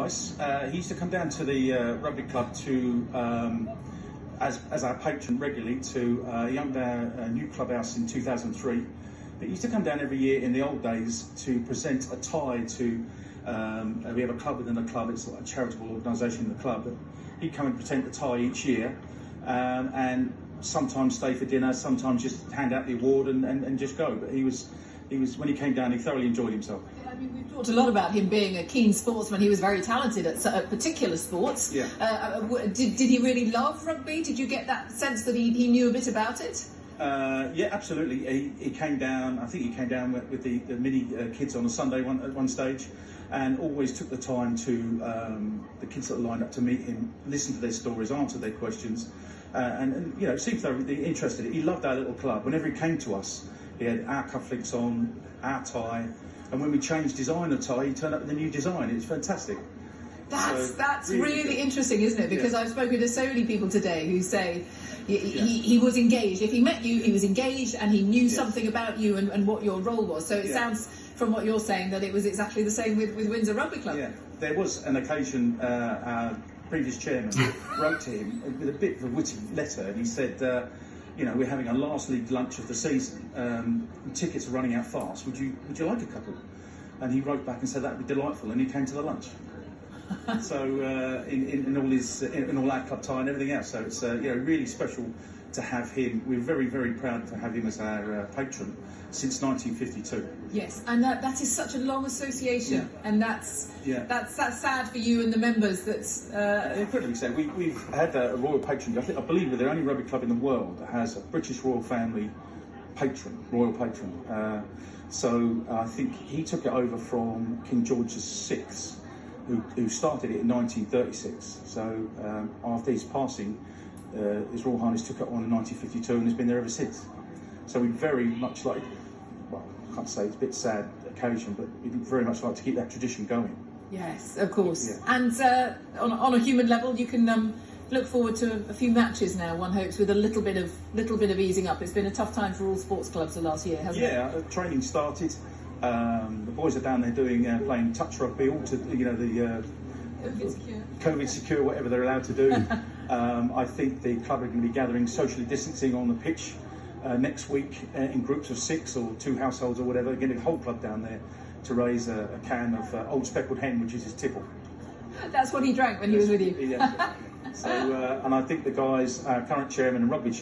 nice. He used to come down to the rugby club to as our patron regularly to he owned a new clubhouse in 2003. But he used to come down every year in the old days to present a tie to. We have a club within the club. It's like a charitable organisation in the club. But he'd come and present the tie each year, and sometimes stay for dinner, sometimes just hand out the award and just go. But he was when he came down, he thoroughly enjoyed himself. I mean, we've talked a lot about him being a keen sportsman. He was very talented at particular sports. Yeah. Did he really love rugby? Did you get that sense that he knew a bit about it? Yeah, absolutely. He came down. I think he came down with the mini kids on a Sunday at one stage, and always took the time to the kids that lined up to meet him, listen to their stories, answer their questions, and you know, seemed thoroughly interested. He loved our little club. Whenever he came to us, he had our cufflinks on, our tie, and when we changed design of tie, he turned up with a new design. It's fantastic. That's really interesting, isn't it? Because I've spoken to so many people today who say he was engaged. If he met you, he was engaged and he knew something about you and what your role was. So it sounds, from what you're saying, that it was exactly the same with Windsor Rugby Club. Yeah, there was an occasion our previous chairman wrote to him with a bit of a witty letter, and he said, you know, we're having our last league lunch of the season. Tickets are running out fast. Would you like a couple? And he wrote back and said that would be delightful, and he came to the lunch. So in all our club tie and everything else. So it's you know, really special to have him. We're very, very proud to have him as our patron since 1952. Yes, and that is such a long association, and that's sad for you and the members. That's incredibly sad. We've had a royal patron. I believe we're the only rugby club in the world that has a British royal family royal patron. So I think he took it over from King George VI. Who started it in 1936. So after his passing, His Royal Highness took it on in 1952 and has been there ever since. So we'd very much like, well, I can't say it's a bit sad occasion, but we'd very much like to keep that tradition going. Yes, of course. Yeah. And on a human level, you can look forward to a few matches now, one hopes, with a little bit of easing up. It's been a tough time for all sports clubs the last year, hasn't it? Yeah, training started. The boys are down there doing playing touch rugby, all to the COVID secure, whatever they're allowed to do. I think the club are going to be gathering, socially distancing on the pitch next week in groups of 6 or 2 households or whatever, getting the whole club down there to raise a can of old speckled hen, which is his tipple. That's what he drank when he was with you. Yeah. So, and I think the guys, current chairman and rugby